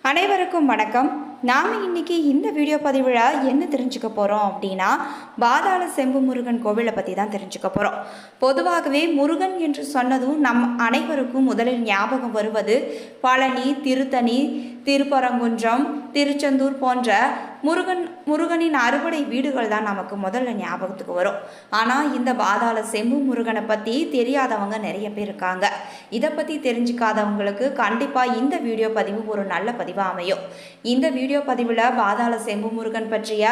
அனைவருக்கும் வணக்கம். நாம் இன்னைக்கு இந்த வீடியோ பதிவில் என்ன தெரிஞ்சுக்க போகிறோம் அப்படின்னா, பாதாள செம்பு முருகன் கோவிலை பற்றி தான் தெரிஞ்சுக்க போகிறோம். பொதுவாகவே முருகன் என்று சொன்னதும் நம் அனைவருக்கும் முதலில் ஞாபகம் வருவது பழனி, திருத்தணி, திருப்பரங்குன்றம், திருச்செந்தூர் போன்ற முருகனின் அறுபடை வீடுகள் தான் நமக்கு முதல்ல ஞாபகத்துக்கு வரும். ஆனால் இந்த பாதாள செம்பு முருகனை பற்றி தெரியாதவங்க நிறைய பேர் இருக்காங்க. இதை பற்றி தெரிஞ்சுக்காதவங்களுக்கு கண்டிப்பாக இந்த வீடியோ பதிவு ஒரு நல்ல பதிவாக அமையும். இந்த வீடியோ பதிவில் பாதாள செம்பு முருகன் பற்றிய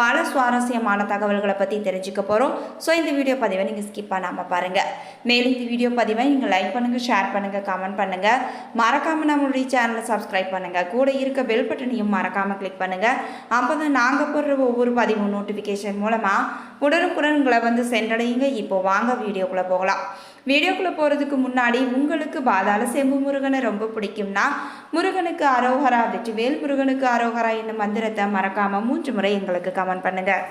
பல சுவாரஸ்யமான தகவல்களை பற்றி தெரிஞ்சுக்க போகிறோம். ஸோ இந்த வீடியோ பதிவை நீங்கள் ஸ்கிப் பண்ணாமல் பாருங்கள். மேலும் இந்த வீடியோ பதிவை நீங்கள் லைக் பண்ணுங்கள், ஷேர் பண்ணுங்கள், கமெண்ட் பண்ணுங்கள். மறக்காமல் நம்மளுடைய சேனலை சப்ஸ்கிரைப் பண்ணுங்கள். கூட இருக்க பெல் பட்டனையும் மறக்காமல் கிளிக் பண்ணுங்கள். அப்போ தான் நாங்கள் போடுற ஒவ்வொரு பதிவு நோட்டிஃபிகேஷன் மூலமாக உடனுக்குடன் உங்களை வந்து சென்றடையுங்க. இப்போ வாங்க வீடியோக்குள்ளே போகலாம். வீடியோக்குள்ளே போகிறதுக்கு முன்னாடி உங்களுக்கு பாதாள செம்பு முருகனை ரொம்ப பிடிக்கும்னா முருகனுக்கு அரோகரா, வெற்றிவேல் முருகனுக்கு அரோகரா என்னும் மந்திரத்தை மறக்காமல் 3 முறை எங்களுக்கு கமெண்ட் பண்ணுங்கள்.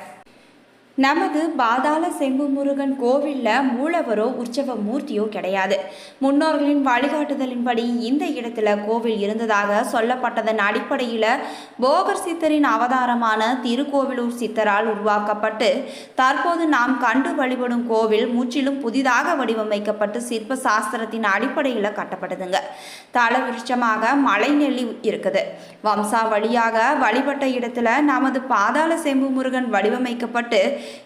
நமது பாதாள செம்பு முருகன் கோவிலில் மூலவரோ உற்சவ மூர்த்தியோ கிடையாது. முன்னோர்களின் வழிகாட்டுதலின்படி இந்த இடத்துல கோவில் இருந்ததாக சொல்லப்பட்டதன் அடிப்படையில் போகர் சித்தரின் அவதாரமான திருக்கோவிலூர் சித்தரால் உருவாக்கப்பட்டு தற்போது நாம் கண்டு வழிபடும் கோவில் முற்றிலும் புதிதாக வடிவமைக்கப்பட்டு சிற்ப சாஸ்திரத்தின் அடிப்படையில் கட்டப்படுதுங்க. தல விருட்சமாக மலை நெல்லி இருக்குது. வம்சா வழியாக வழிபட்ட இடத்துல நமது பாதாள செம்பு முருகன் வடிவமைக்கப்பட்டு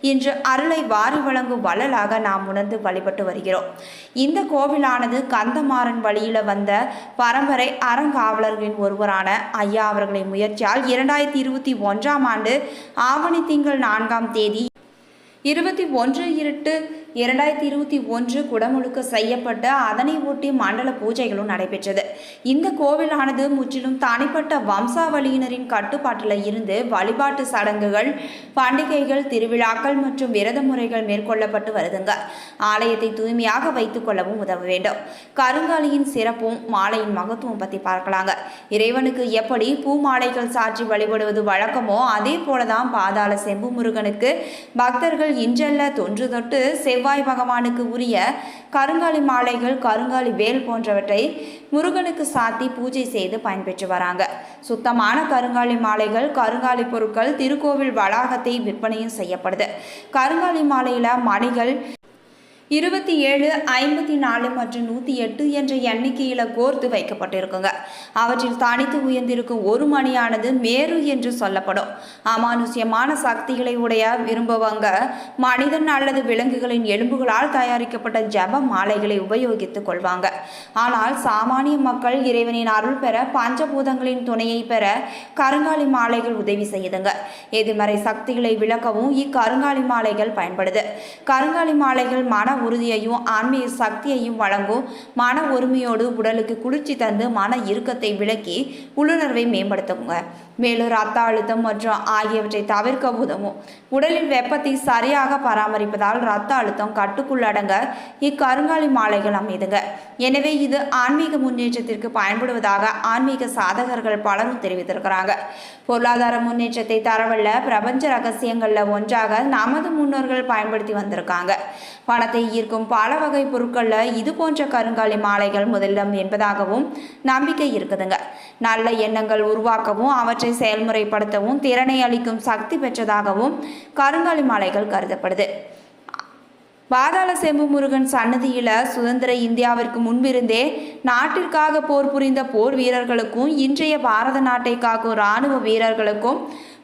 இன்று அருளை வாரி வழங்கும் வள்ளலாக நாம் உணர்ந்து வழிபட்டு வருகிறோம். இந்த கோவிலானது கந்தமாறன் வழியில வந்த பரம்பரை அறங்காவலர்களின் ஒருவரான ஐயா அவர்களின் முயற்சியால் 2021ஆம் ஆண்டு ஆவணி திங்கள் 4ஆம் தேதி 21/2/2021 குடமுழுக்க செய்யப்பட்டு அதனை ஒட்டி மண்டல பூஜைகளும் நடைபெற்றது. இந்த கோவிலானது முற்றிலும் தனிப்பட்ட வம்சாவளியினரின் கட்டுப்பாட்டில் இருந்து வழிபாட்டு சடங்குகள், பண்டிகைகள், திருவிழாக்கள் மற்றும் விரத முறைகள் மேற்கொள்ளப்பட்டு வருதுங்க. ஆலயத்தை தூய்மையாக வைத்துக் கொள்ளவும் உதவ வேண்டும். கருங்காலியின் சிறப்பும் மாலையின் மகத்துவம் பற்றி பார்க்கலாங்க. இறைவனுக்கு எப்படி பூ மாலைகள் சாற்றி வழிபடுவது வழக்கமோ அதே போலதான் பாதாள செம்பு முருகனுக்கு பக்தர்கள் இன்றல்ல தொன்று தொட்டு செவ்வாய் பகவானுக்கு உரிய கருங்காலி மாலைகள், கருங்காலி வேல் போன்றவற்றை முருகனுக்கு சாத்தி பூஜை செய்து பயன்பெற்று வராங்க. சுத்தமான கருங்காலி மாலைகள், கருங்காலி பொருட்கள் திருக்கோவில் வளாகத்தை விற்பனையும் செய்யப்படுது. கருங்காலி மாலையில மணிகள் 27, 54 மற்றும் 108 என்ற எண்ணிக்கையில் கோர்த்து வைக்கப்பட்டிருக்குங்க. அவற்றில் தனித்து உயர்ந்திருக்கும் ஒரு மணியானது மேரு என்று சொல்லப்படும். அமானுஷ்யமான சக்திகளை உடைய விரும்புவங்க மனிதன் அல்லது விலங்குகளின் எலும்புகளால் தயாரிக்கப்பட்ட ஜப மாலைகளை உபயோகித்துக் கொள்வாங்க. ஆனால் சாமானிய மக்கள் இறைவனின் அருள் பெற, பஞ்சபூதங்களின் துணையை பெற கருங்காலி மாலைகள் உதவி செய்யுதுங்க. எதிர்மறை சக்திகளை விளக்கவும் இக்கருங்காலி மாலைகள் பயன்படுது. கருங்காலி மாலைகள் மன உறுதியையும் ஆன்மீக சக்தியையும் வழங்கும். மன ஒருமையோடு உடலுக்கு குளிர்ச்சி தந்து மன இறுக்கத்தை விலக்கி உள்ளுணர்வை மேம்படுத்துங்க. மேலும் இரத்த அழுத்தம் மற்றும் ஆகியவற்றை தவிர்க்க உதவும். உடலின் வெப்பத்தை சரியாக பராமரிப்பதால் இரத்த அழுத்தம் கட்டுக்குள்ளடங்க இக்கருங்காலி மாலைகள் அமைதுங்க. எனவே இது ஆன்மீக முன்னேற்றத்திற்கு பயன்படுவதாக ஆன்மீக சாதகர்கள் பலரும் தெரிவித்திருக்கிறாங்க. பொருளாதார முன்னேற்றத்தை தரவல்ல பிரபஞ்ச ரகசியங்கள்ல ஒன்றாக நமது முன்னோர்கள் பயன்படுத்தி வந்திருக்காங்க. பணத்தை ஈர்க்கும் பல வகை பொருட்கள்ல இது போன்ற கருங்காலி மாலைகள் முதலிடம் என்பதாகவும் நம்பிக்கை இருக்குதுங்க. நல்ல எண்ணங்கள் உருவாக்கவும் அவற்றை செயல்முறைப்படுத்தவும் திறனை அளிக்கும் சக்தி பெற்றதாகவும் கருங்காலி மாலைகள் கருதப்படுது. பாதாள செம்பு முருகன் சன்னதியில சுதந்திர இந்தியாவிற்கு முன்பிருந்தே நாட்டிற்காக போர் புரிந்த போர் வீரர்களுக்கும் இன்றைய பாரத நாட்டை காக்கும் இராணுவ வீரர்களுக்கும்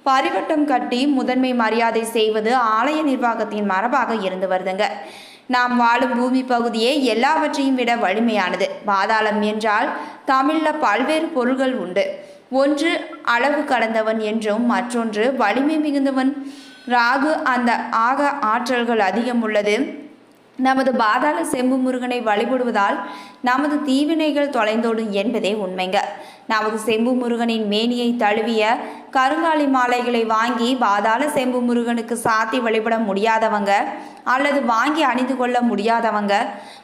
பரிவட்டம் கட்டி முதன்மை மரியாதை செய்வது ஆலய நிர்வாகத்தின் மரபாக இருந்து வருதுங்க. நாம் வாழும் பூமி பகுதியே எல்லாவற்றையும் விட வலிமையானது. பாதாளம் என்றால் தமிழ்ல பல்வேறு பொருள்கள் உண்டு. ஒன்று அளவு கடந்தவன் என்றும், மற்றொன்று வலிமை மிகுந்தவன். ராகு அந்த ஆக ஆற்றல்கள் அதிகம் உள்ளது. நமது பாதாள செம்பு முருகனை வழிபடுவதால் நமது தீவினைகள் தொலைந்தோடும் என்பதே உண்மைங்க. நமது செம்பு முருகனின் மேனியை தழுவிய கருங்காலி மாலைகளை வாங்கி பாதாள செம்பு முருகனுக்கு சாத்தி வழிபட முடியாதவங்க அல்லது வாங்கி அணிந்து கொள்ள முடியாதவங்க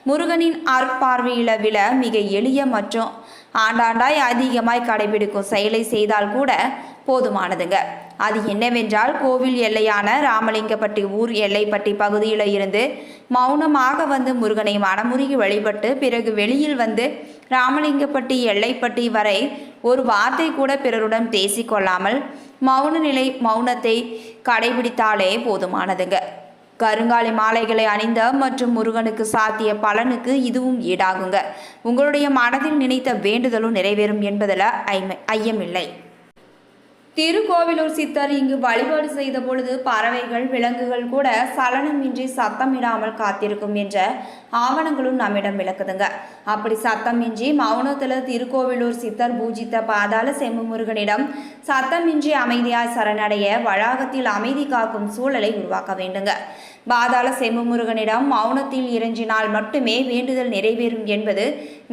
முருகனின் அருட்பார்வையில விழ மிக எளிய மற்றும் ஆண்டாண்டாய் அதிகமாய் கடைபிடிக்கும் செயலை செய்தால் கூட போதுமானதுங்க. அது என்னவென்றால் கோவில் எல்லையான ராமலிங்கப்பட்டி ஊர் எல்லைப்பட்டி பகுதியில் இருந்து மௌனமாக வந்து முருகனை மனமுருகி வழிபட்டு பிறகு வெளியில் வந்து ராமலிங்கப்பட்டி எல்லைப்பட்டி வரை ஒரு வார்த்தை கூட பிறருடன் பேசிக்கொள்ளாமல் மௌனத்தை கடைபிடித்தாலே போதுமானதுங்க. கருங்காலி மாலைகளை அணிந்த மற்றும் முருகனுக்கு சாத்திய பலனுக்கு இதுவும் ஈடாகுங்க. உங்களுடைய மனதில் நினைத்த வேண்டுதலும் நிறைவேறும் என்பதில் ஐயமில்லை. திருக்கோவிலூர் சித்தர் இங்கு வழிபாடு செய்த பொழுது பறவைகள் விலங்குகள் கூட சலனமின்றி சத்தமிடாமல் காத்திருக்கும் என்ற ஆவணங்களும் நம்மிடம் விளக்குதுங்க. அப்படி சத்தமின்றி மௌனத்தில் திருக்கோவிலூர் சித்தர் பூஜித்த பாதாள செம்பு முருகனிடம் சத்தமின்றி அமைதியாய் சரணடைய வளாகத்தில் அமைதி காக்கும் சூழலை உருவாக்க வேண்டுங்க. பாதாள செம்பு முருகனிடம் மௌனத்தில் இறைஞ்சினால் மட்டுமே வேண்டுதல் நிறைவேறும் என்பது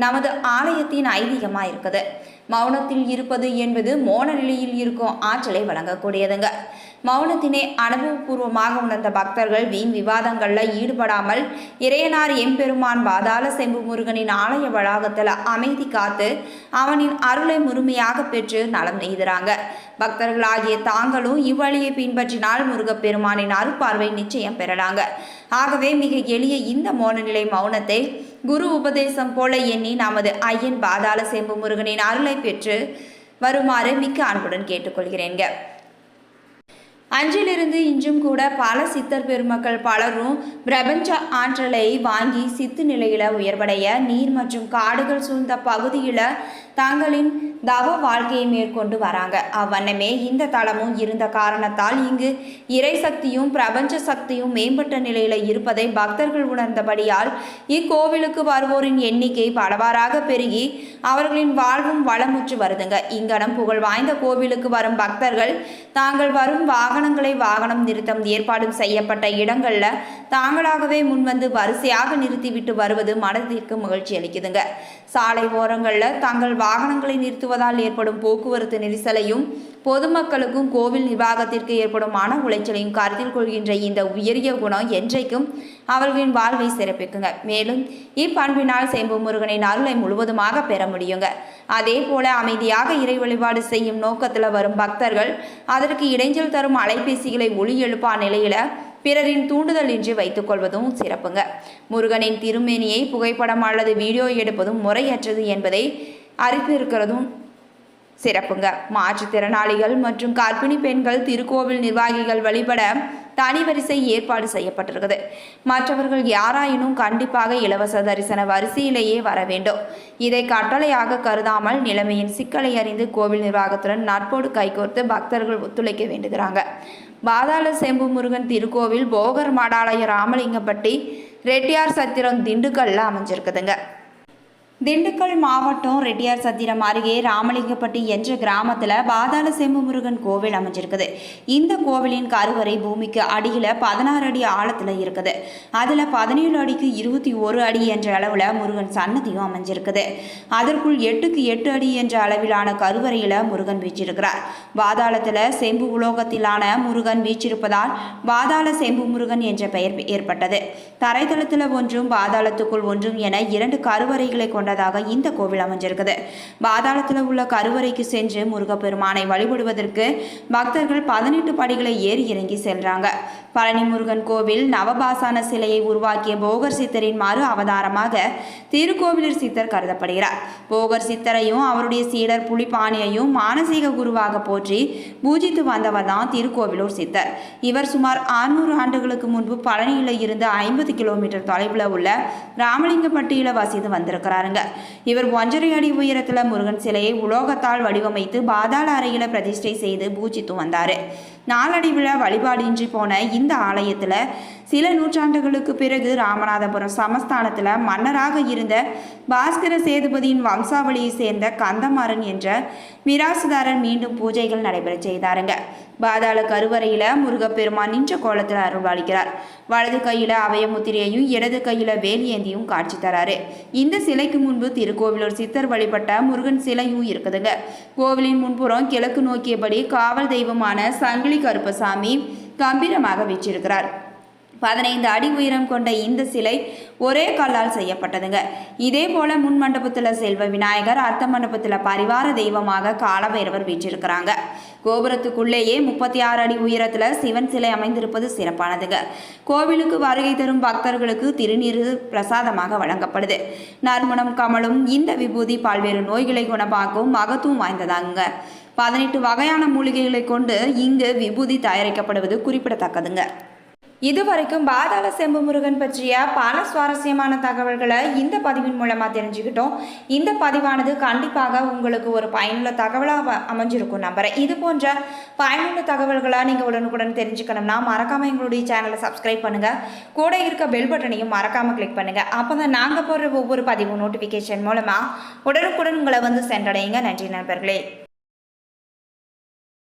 நமது ஆலயத்தின் ஐதீகமாக இருக்குது. மௌனத்தில் இருப்பது என்பது மோன நிலையில் இருக்கும் ஆற்றலை வழங்கக்கூடியதுங்க. மௌனத்தினை அனுபவபூர்வமாக உணர்ந்த பக்தர்கள் வீண் விவாதங்களில் ஈடுபடாமல் இறையனார் எம்பெருமான் பாதாள செம்பு முருகனின் ஆலய வளாகத்தில் அமைதி காத்து அவனின் அருளை முழுமையாக பெற்று நலம் நெய்துறாங்க. பக்தர்களாகிய தாங்களும் இவ்வழியை பின்பற்றினால் முருகப்பெருமானின் அருள்பார்வை நிச்சயம் பெறலாங்க. ஆகவே மிக எளிய இந்த மோனநிலை மௌனத்தை குரு உபதேசம் போல எண்ணி நமது ஐயன் பாதாள செம்பு முருகனின் அருளை பெற்று வருமாறு மிக்க அன்புடன் கேட்டுக்கொள்கிறேங்க. அன்றிலிருந்து இன்றும் கூட பல சித்தர் பெருமக்கள் பலரும் பிரபஞ்ச ஆற்றலை வாங்கி சித்து நிலையில உயர்வடைய நீர் மற்றும் காடுகள் சூழ்ந்த பகுதியில தங்களின் தவ வாழ்க்கையை மேற்கொண்டு வராங்க. அவ்வண்ணமே இந்த தலமும் இருந்த காரணத்தால் இங்கு இறை சக்தியும் பிரபஞ்ச சக்தியும் மேம்பட்ட நிலையில இருப்பதை பக்தர்கள் உணர்ந்தபடியால் இக்கோவிலுக்கு வருவோரின் எண்ணிக்கை பலவாறாக பெருகி அவர்களின் வாழ்வும் வளமுற்று வருதுங்க. இங்கனம் புகழ் வாய்ந்த கோவிலுக்கு வரும் பக்தர்கள் தாங்கள் வரும் வாகனம் நிறுத்தம் ஏற்பாடு செய்யப்பட்ட இடங்கள்ல தாங்களாகவே முன்வந்து வரிசையாக நிறுத்திவிட்டு வருவது மனதிற்கு மகிழ்ச்சி அளிக்குதுங்க. சாலை ஓரங்களில் தங்கள் வாகனங்களை நிறுத்துவதால் ஏற்படும் போக்குவரத்து நெரிசலையும் பொதுமக்களுக்கும் கோவில் நிர்வாகத்திற்கு ஏற்படும் மன உளைச்சலையும் கருத்தில் கொள்கின்ற இந்த உயரிய குணம் என்றைக்கும் அவர்களின் வாழ்வை சிறப்பிக்குங்க. மேலும் இப்பண்பினால் செம்பு முருகனின் அருளை முழுவதுமாக பெற முடியுங்க. அதே போல அமைதியாக இறை வழிபாடு செய்யும் நோக்கத்தில் வரும் பக்தர்கள் அதற்கு இடைஞ்சல் தரும் அலைபேசிகளை ஒளி எழுப்பா நிலையில பிறரின் தூண்டுதல் இன்றி வைத்துக் கொள்வதும் சிறப்புங்க. முருகனின் திருமேனியை புகைப்படம் அல்லது வீடியோ எடுப்பதும் முறையற்றது என்பதை அறிந்திருக்கிறதும் சிறப்புங்க. மாற்றுத்திறனாளிகள் மற்றும் கர்ப்பிணி பெண்கள் திருக்கோவில் நிர்வாகிகள் வழிபட தனி வரிசை ஏற்பாடு செய்யப்பட்டிருக்குது. மற்றவர்கள் யாராயினும் கண்டிப்பாக இலவச தரிசன வரிசையிலேயே வர வேண்டும். இதை கட்டளையாக கருதாமல் நிலைமையின் சிக்கலை அறிந்து கோவில் நிர்வாகத்துடன் நட்போடு கைகோர்த்து பக்தர்கள் ஒத்துழைக்க வேண்டுகிறாங்க. பாதாள செம்பு முருகன் திருக்கோவில் போகர் மாடாலய ராமலிங்கப்பட்டி ரெட்டியார் சத்திரம் திண்டுக்கல்ல அமைஞ்சிருக்குதுங்க. திண்டுக்கல் மாவட்டம் ரெட்டியார் சத்திரம் அருகே ராமலிங்கப்பட்டி என்ற கிராமத்தில் பாதாள செம்பு முருகன் கோவில் அமைஞ்சிருக்குது. இந்த கோவிலின் கருவறை பூமிக்கு அடியில் 16 அடி ஆழத்தில் இருக்குது. அதில் 17 அடிக்கு 21 அடி என்ற அளவில் முருகன் சன்னதியும் அமைஞ்சிருக்குது. அதற்குள் 8க்கு 8 அடி என்ற அளவிலான கருவறையில் முருகன் வீச்சிருக்கிறார். பாதாளத்தில் செம்பு உலோகத்திலான முருகன் வீச்சிருப்பதால் பாதாள செம்பு முருகன் என்ற பெயர் ஏற்பட்டது. தரைத்தளத்தில் ஒன்றும் பாதாளத்துக்குள் ஒன்றும் என 2 கருவறைகளை கொண்ட இந்த கோவில் அமைஞ்சிருக்குது. பாதாளத்தில் உள்ள கருவறைக்கு சென்று முருகப்பெருமானை வழிபடுவதற்கு பக்தர்கள் 18 படிகளை ஏறி இறங்கி செல்றாங்க. பழனி முருகன் கோவில் நவபாசான சிலையை உருவாக்கிய போகர் சித்தரின் மறு அவதாரமாக திருக்கோவிலூர் சித்தர் கருதப்படுகிறார். போகர் சித்தரையும் அவருடைய சீடர் புலிபாணியையும் மானசீக குருவாக போற்றி பூஜித்து வந்தவர் தான் திருக்கோவிலூர் சித்தர். இவர் சுமார் 600 ஆண்டுகளுக்கு முன்பு பழனியில் இருந்து 50 கிலோமீட்டர் தொலைவில் உள்ள ராமலிங்கப்பட்டியில் வசித்து வந்திருக்கிறாருங்க. இவர் 1.5 அடி உயரத்தில் முருகன் சிலையை உலோகத்தால் வடிவமைத்து பாதாள அறையில பிரதிஷ்டை செய்து பூஜித்து வந்தாரு. நாளடைவில் வழிபாடின்றி போன இந்த ஆலயத்தில் சில நூற்றாண்டுகளுக்கு பிறகு ராமநாதபுரம் சமஸ்தானத்தில் மன்னராக இருந்த பாஸ்கர சேதுபதியின் வம்சாவளியை சேர்ந்த கந்தமாறன் என்ற மிராசுதாரர் மீண்டும் பூஜைகள் நடைபெற செய்தாருங்க. பாதாள கருவறையில் முருகப்பெருமான் நின்ற கோலத்தில் அருள்வாளிக்கிறார். வலது கையில் அபயமுத்திரையையும் இடது கையில் வேலியேந்தியும் காட்சி தராரு. இந்த சிலைக்கு முன்பு திருக்கோவிலூர் சித்தர் வழிபட்ட முருகன் சிலையும் இருக்குதுங்க. கோவிலின் முன்புறம் கிழக்கு நோக்கியபடி காவல் தெய்வமான சங்கிலி கருப்பசாமி கம்பீரமாக வீற்றிருக்கிறார். 15 அடி உயரம் கொண்ட இந்த சிலை ஒரே கல்லால் செய்யப்பட்டதுங்க. இதே போல முன் மண்டபத்தில் செல்வ விநாயகர், அர்த்த மண்டபத்தில் பரிவார தெய்வமாக காலபைரவர் வீற்றிருக்கிறாங்க. கோபுரத்துக்குள்ளேயே 36 அடி உயரத்தில் சிவன் சிலை அமைந்திருப்பது சிறப்பானதுங்க. கோவிலுக்கு வருகை தரும் பக்தர்களுக்கு திருநீர் பிரசாதமாக வழங்கப்படுது. நறுமணம் கமலும் இந்த விபூதி பல்வேறு நோய்களை குணமாக்கும் மகத்துவம் வாய்ந்ததாங்க. 18 வகையான மூலிகைகளை கொண்டு இங்கு விபூதி தயாரிக்கப்படுவது குறிப்பிடத்தக்கதுங்க. இதுவரைக்கும் பாதாள செம்பு முருகன் பற்றிய பல சுவாரஸ்யமான தகவல்களை இந்த பதிவின் மூலமாக தெரிஞ்சுக்கிட்டோம். இந்த பதிவானது கண்டிப்பாக உங்களுக்கு ஒரு பயனுள்ள தகவலாக அமைஞ்சிருக்கும் நம்புறேன். இது போன்ற பயனுள்ள தகவல்களை நீங்கள் உடனுக்குடன் தெரிஞ்சுக்கணும்னா மறக்காமல் எங்களுடைய சேனலை சப்ஸ்கிரைப் பண்ணுங்கள். கூட இருக்க பெல் பட்டனையும் மறக்காமல் கிளிக் பண்ணுங்கள். அப்போ தான் நாங்கள் போடுற ஒவ்வொரு பதிவும் நோட்டிஃபிகேஷன் மூலமாக உடனுக்குடன் உங்களை வந்து சென்றடையுங்க. நன்றி நண்பர்களே.